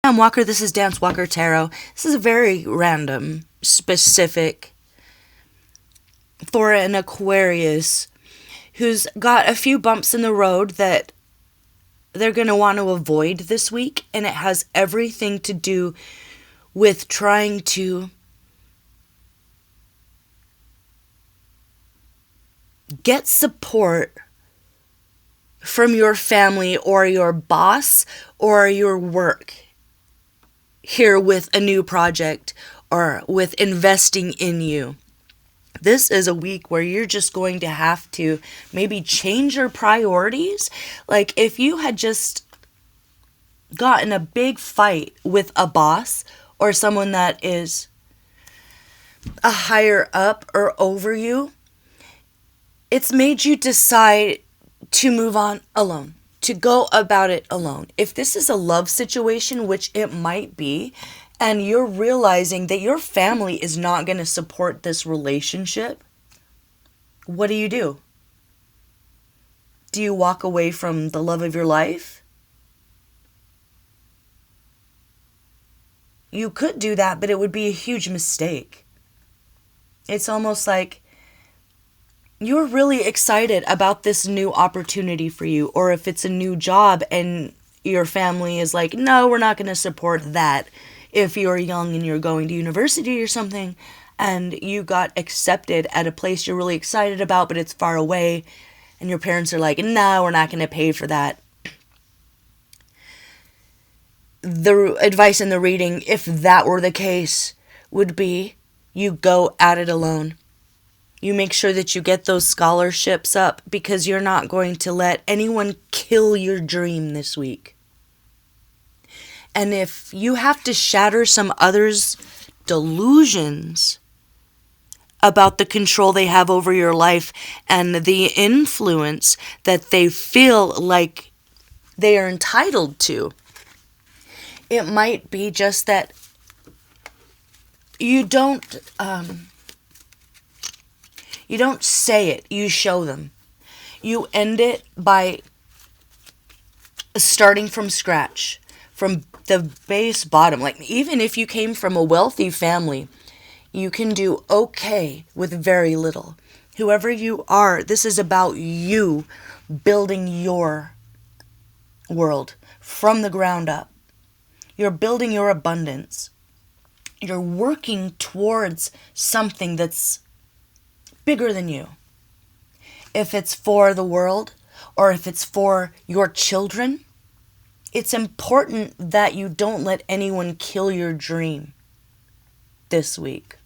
I'm Walker. This is Dance Walker Tarot. This is a very random, specific for an Aquarius who's got a few bumps in the road that they're going to want to avoid this week, and it has everything to do with trying to get support from your family or your boss or your work here with a new project or with investing in you. This is a week where you're just going to have to maybe change your priorities. Like if you had just gotten a big fight with a boss or someone that is a higher up or over you, it's made you decide to move on alone, to go about it alone. If this is a love situation, which it might be, and you're realizing that your family is not going to support this relationship, what do? Do you walk away from the love of your life? You could do that, but it would be a huge mistake. It's almost like you're really excited about this new opportunity for you, or if it's a new job and your family is like, no, we're not going to support that. If you're young and you're going to university or something and you got accepted at a place you're really excited about, but it's far away, and your parents are like, no, we're not going to pay for that. The advice in the reading, if that were the case, would be you go at it alone. You make sure that you get those scholarships up, because you're not going to let anyone kill your dream this week. And if you have to shatter some others' delusions about the control they have over your life and the influence that they feel like they are entitled to, it might be just that you don't say it, you show them. You end it by starting from scratch, from the base bottom. Like, even if you came from a wealthy family, you can do okay with very little. Whoever you are, this is about you building your world from the ground up. You're building your abundance. You're working towards something that's bigger than you. If it's for the world or if it's for your children, it's important that you don't let anyone kill your dream this week.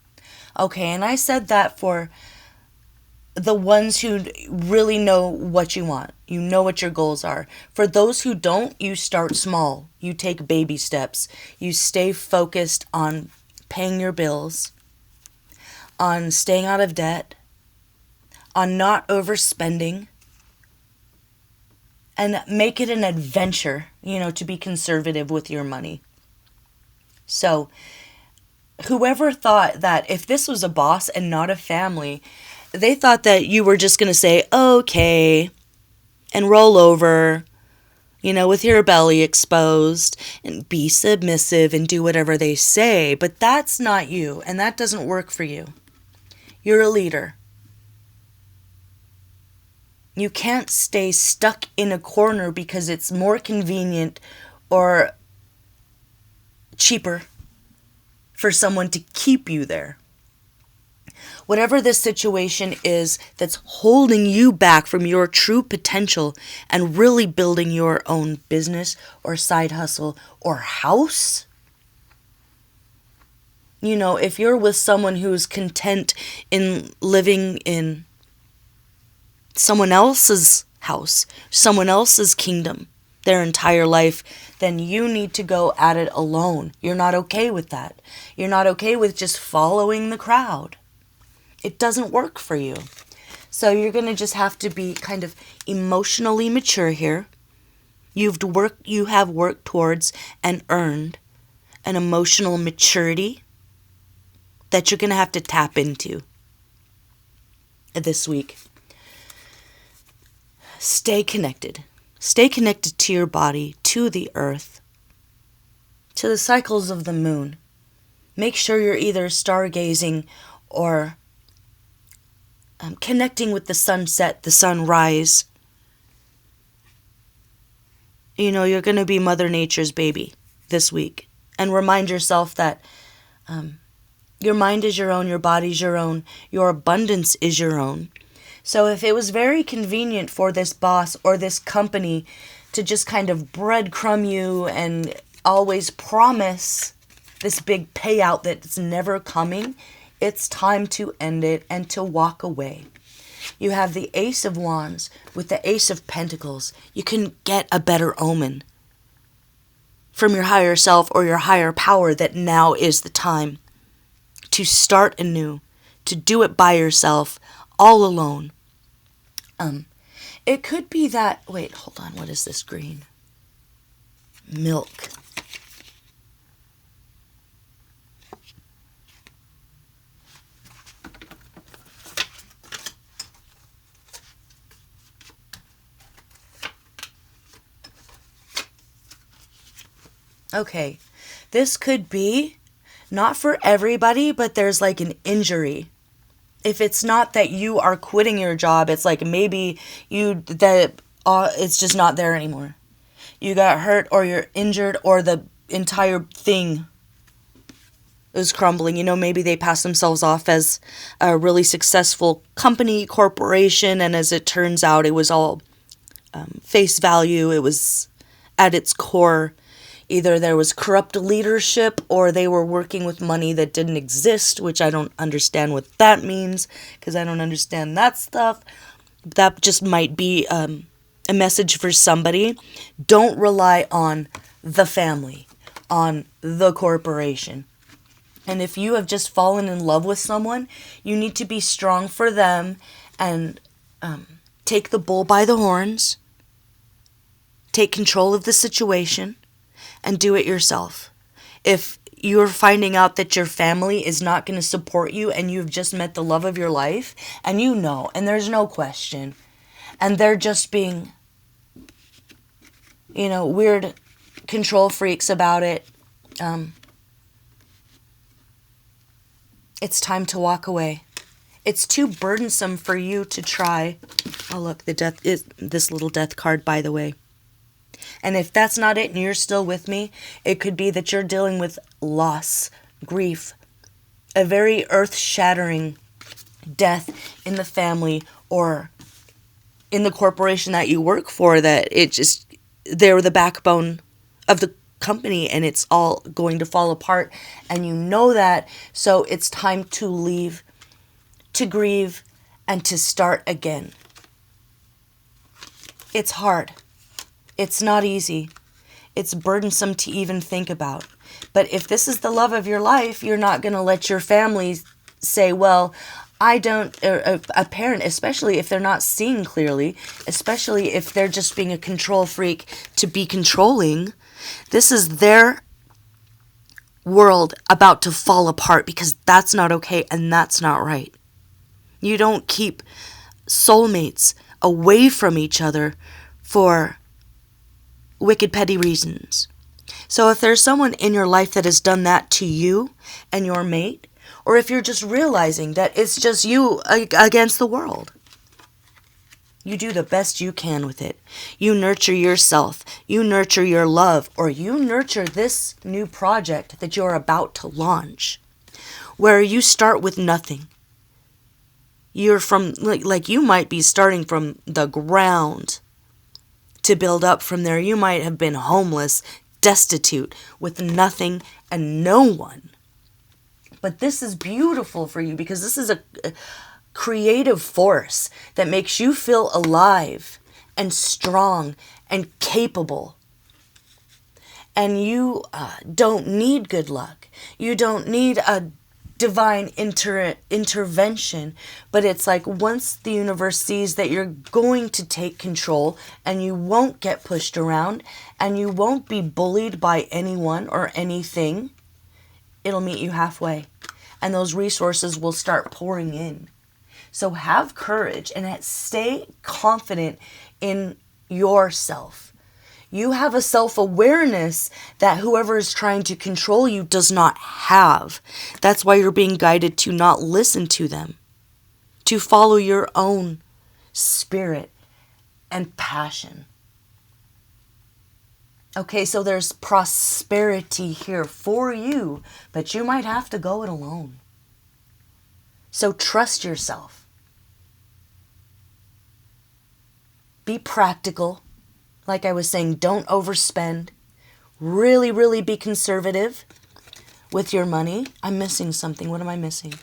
Okay, and I said that for the ones who really know what you want. You know what your goals are. For those who don't, you start small. You take baby steps. You stay focused on paying your bills, on staying out of debt, on not overspending, and make it an adventure, to be conservative with your money. So, whoever thought that if this was a boss and not a family, they thought that you were just going to say, okay, and roll over, with your belly exposed and be submissive and do whatever they say. But that's not you, and that doesn't work for you. You're a leader. You can't stay stuck in a corner because it's more convenient or cheaper for someone to keep you there. Whatever this situation is that's holding you back from your true potential and really building your own business or side hustle or house, if you're with someone who's content in living in someone else's house, someone else's kingdom, their entire life, then you need to go at it alone. You're not okay with that. You're not okay with just following the crowd. It doesn't work for you. So you're going to just have to be kind of emotionally mature here. You have worked towards and earned an emotional maturity that you're going to have to tap into this week. Stay connected. Stay connected to your body, to the earth, to the cycles of the moon. Make sure you're either stargazing or connecting with the sunset, the sunrise. You know, you're going to be Mother Nature's baby this week. And remind yourself that your mind is your own, your body's your own, your abundance is your own. So if it was very convenient for this boss or this company to just kind of breadcrumb you and always promise this big payout that's never coming, it's time to end it and to walk away. You have the Ace of Wands with the Ace of Pentacles. You can get a better omen from your higher self or your higher power that now is the time to start anew, to do it by yourself, all alone. It could be that, wait, hold on, what is this green? Milk. Okay, this could be not for everybody, but there's like an injury. If it's not that you are quitting your job, it's like maybe it's just not there anymore. You got hurt or you're injured or the entire thing is crumbling. You know, maybe they pass themselves off as a really successful company, corporation, and as it turns out, it was all face value. It was at its core. Either there was corrupt leadership or they were working with money that didn't exist, which I don't understand what that means because I don't understand that stuff. That just might be a message for somebody. Don't rely on the family, on the corporation. And if you have just fallen in love with someone, you need to be strong for them and take the bull by the horns, take control of the situation, and do it yourself. If you're finding out that your family is not going to support you and you've just met the love of your life, and you know, and there's no question, and they're just being, weird control freaks about it, it's time to walk away. It's too burdensome for you to try. Oh, look, the death is this little death card, by the way. And if that's not it and you're still with me, it could be that you're dealing with loss, grief, a very earth-shattering death in the family or in the corporation that you work for, that they're the backbone of the company and it's all going to fall apart. And you know that, so it's time to leave, to grieve, and to start again. It's hard. It's not easy. It's burdensome to even think about. But if this is the love of your life, you're not going to let your family say, well, I don't, a parent, especially if they're not seeing clearly, especially if they're just being a control freak to be controlling, this is their world about to fall apart because that's not okay and that's not right. You don't keep soulmates away from each other for wicked, petty reasons. So if there's someone in your life that has done that to you and your mate, or if you're just realizing that it's just you against the world, you do the best you can with it. You nurture yourself, you nurture your love, or you nurture this new project that you're about to launch, where you start with nothing. You're from, like you might be starting from the ground to build up from there. You might have been homeless, destitute, with nothing and no one. But this is beautiful for you because this is a creative force that makes you feel alive and strong and capable. And you don't need good luck. You don't need a divine intervention, but it's like once the universe sees that you're going to take control and you won't get pushed around and you won't be bullied by anyone or anything, it'll meet you halfway and those resources will start pouring in. So have courage and stay confident in yourself. You have a self-awareness that whoever is trying to control you does not have. That's why you're being guided to not listen to them, to follow your own spirit and passion. Okay, so there's prosperity here for you, but you might have to go it alone. So trust yourself. Be practical. Like I was saying, don't overspend. Really, really be conservative with your money. I'm missing something. What am I missing?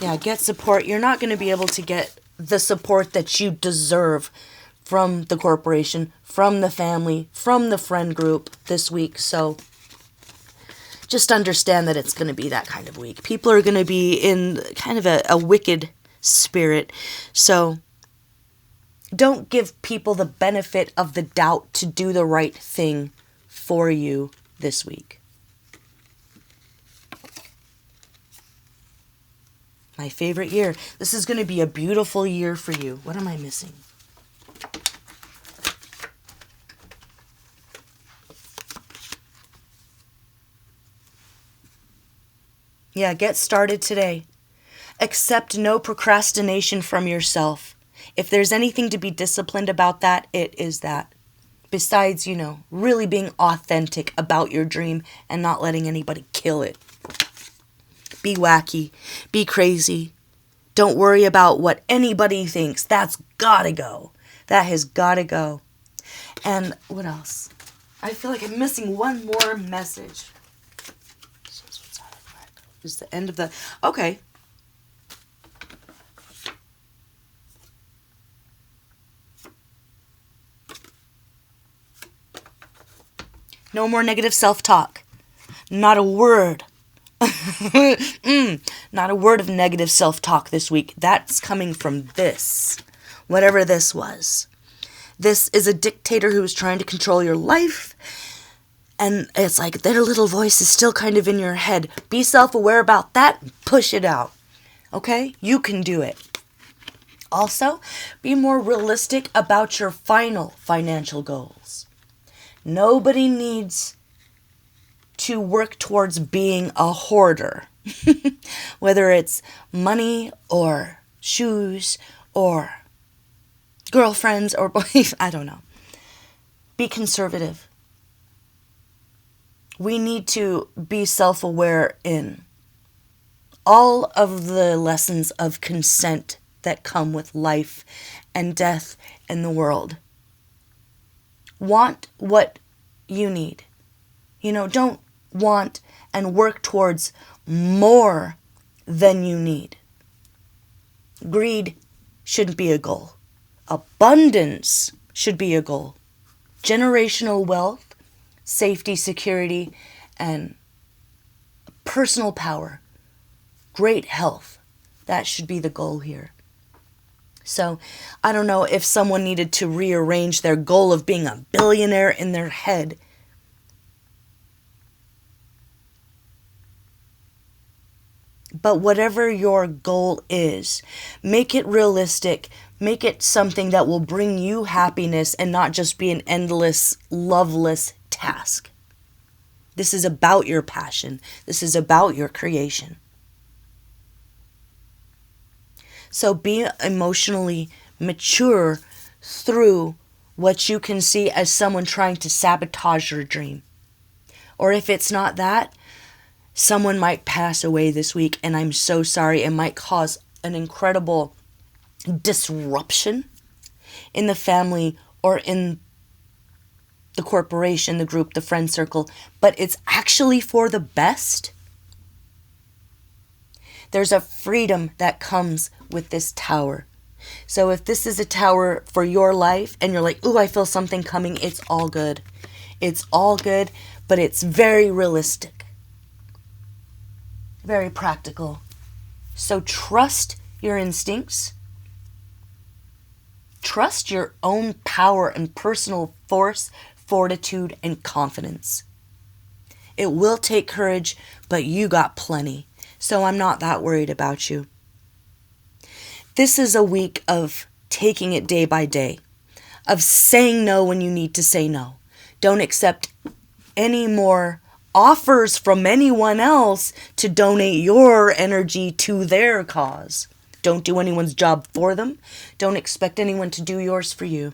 Yeah, get support. You're not going to be able to get the support that you deserve from the corporation, from the family, from the friend group this week. So just understand that it's going to be that kind of week. People are going to be in kind of a wicked spirit. So don't give people the benefit of the doubt to do the right thing for you this week. My favorite year. This is going to be a beautiful year for you. What am I missing? Yeah, get started today. Accept no procrastination from yourself. If there's anything to be disciplined about that, it is that. Besides, really being authentic about your dream and not letting anybody kill it. Be wacky. Be crazy. Don't worry about what anybody thinks. That's gotta go. That has gotta go. And what else? I feel like I'm missing one more message. Is the end of the... Okay. No more negative self-talk. Not a word. Not a word of negative self-talk this week. That's coming from this. Whatever this was. This is a dictator who is trying to control your life. And it's like their little voice is still kind of in your head. Be self-aware about that and push it out. Okay? You can do it. Also, be more realistic about your final financial goals. Nobody needs to work towards being a hoarder. Whether it's money or shoes or girlfriends or boys, I don't know. Be conservative. We need to be self-aware in all of the lessons of consent that come with life and death in the world. Want what you need. Don't want and work towards more than you need. Greed shouldn't be a goal. Abundance should be a goal. Generational wealth, safety, security, and personal power, great health. That should be the goal here. So, I don't know if someone needed to rearrange their goal of being a billionaire in their head. But whatever your goal is, make it realistic. Make it something that will bring you happiness and not just be an endless, loveless task. This is about your passion. This is about your creation. So be emotionally mature through what you can see as someone trying to sabotage your dream. Or if it's not that, someone might pass away this week, and I'm so sorry. It might cause an incredible disruption in the family or in the corporation, the group, the friend circle, but it's actually for the best. There's a freedom that comes with this tower. So if this is a tower for your life and you're like, ooh, I feel something coming, it's all good. It's all good, but it's very realistic. Very practical. So trust your instincts. Trust your own power and personal force, fortitude, and confidence. It will take courage, but you got plenty. So I'm not that worried about you. This is a week of taking it day by day. of saying no when you need to say no. Don't accept any more offers from anyone else to donate your energy to their cause. Don't do anyone's job for them. Don't expect anyone to do yours for you.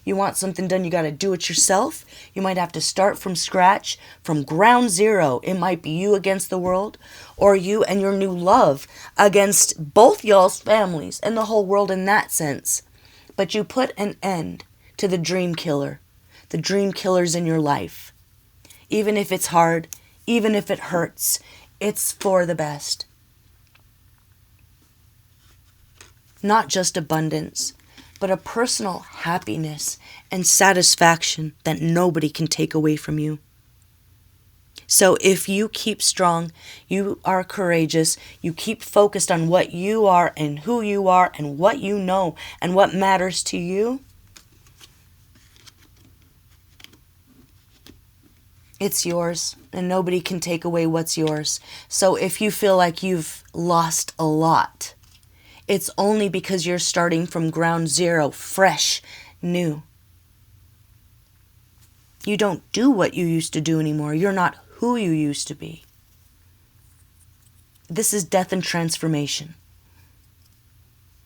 You want something done, you got to do it yourself. You might have to start from scratch, from ground zero. It might be you against the world, or you and your new love against both y'all's families and the whole world in that sense. But you put an end to the dream killer, the dream killers in your life. Even if it's hard, even if it hurts, it's for the best. Not just abundance, but a personal happiness and satisfaction that nobody can take away from you. So if you keep strong, you are courageous, you keep focused on what you are and who you are and what you know and what matters to you, it's yours and nobody can take away what's yours. So if you feel like you've lost a lot, it's only because you're starting from ground zero, fresh, new. You don't do what you used to do anymore. You're not who you used to be. This is death and transformation.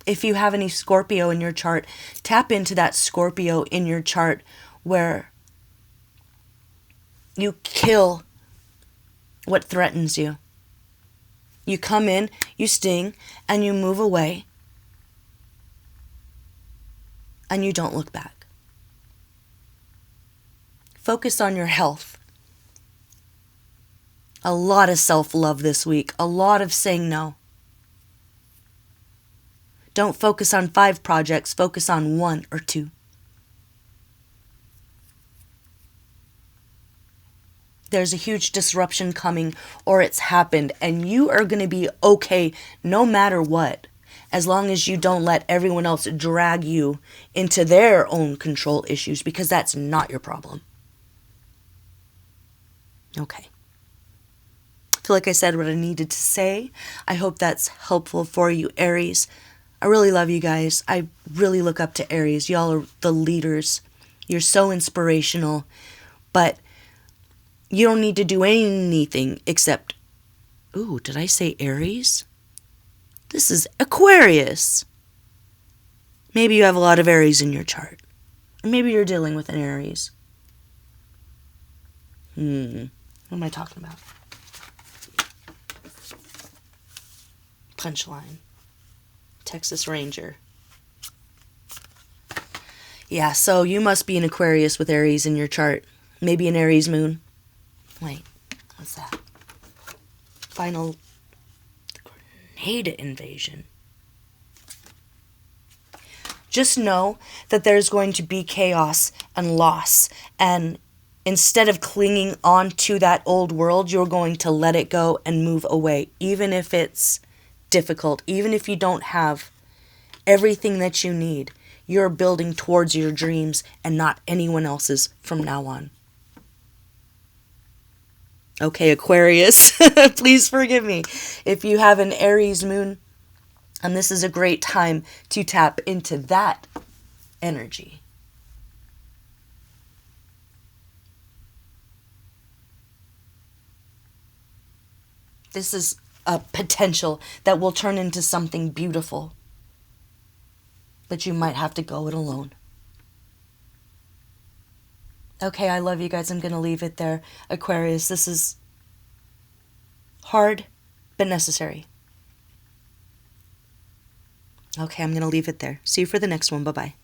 If you have any Scorpio in your chart, tap into that Scorpio in your chart where you kill what threatens you. You come in, you sting, and you move away, and you don't look back. Focus on your health. A lot of self-love this week, a lot of saying no. Don't focus on 5 projects, focus on 1 or 2. There's a huge disruption coming, or it's happened, and you are going to be okay no matter what, as long as you don't let everyone else drag you into their own control issues, because that's not your problem. Okay. I feel like I said what I needed to say. I hope that's helpful for you, Aries. I really love you guys. I really look up to Aries. Y'all are the leaders. You're so inspirational, but you don't need to do anything except, ooh, did I say Aries? This is Aquarius. Maybe you have a lot of Aries in your chart. Or maybe you're dealing with an Aries. What am I talking about? Punchline. Texas Ranger. Yeah, so you must be an Aquarius with Aries in your chart. Maybe an Aries moon. Wait, what's that? Final grenade invasion. Just know that there's going to be chaos and loss. And instead of clinging on to that old world, you're going to let it go and move away. Even if it's difficult, even if you don't have everything that you need, you're building towards your dreams and not anyone else's from now on. Okay, Aquarius, please forgive me if you have an Aries moon, and this is a great time to tap into that energy. This is a potential that will turn into something beautiful, but you might have to go it alone. Okay, I love you guys. I'm going to leave it there. Aquarius, this is hard, but necessary. Okay, I'm going to leave it there. See you for the next one. Bye-bye.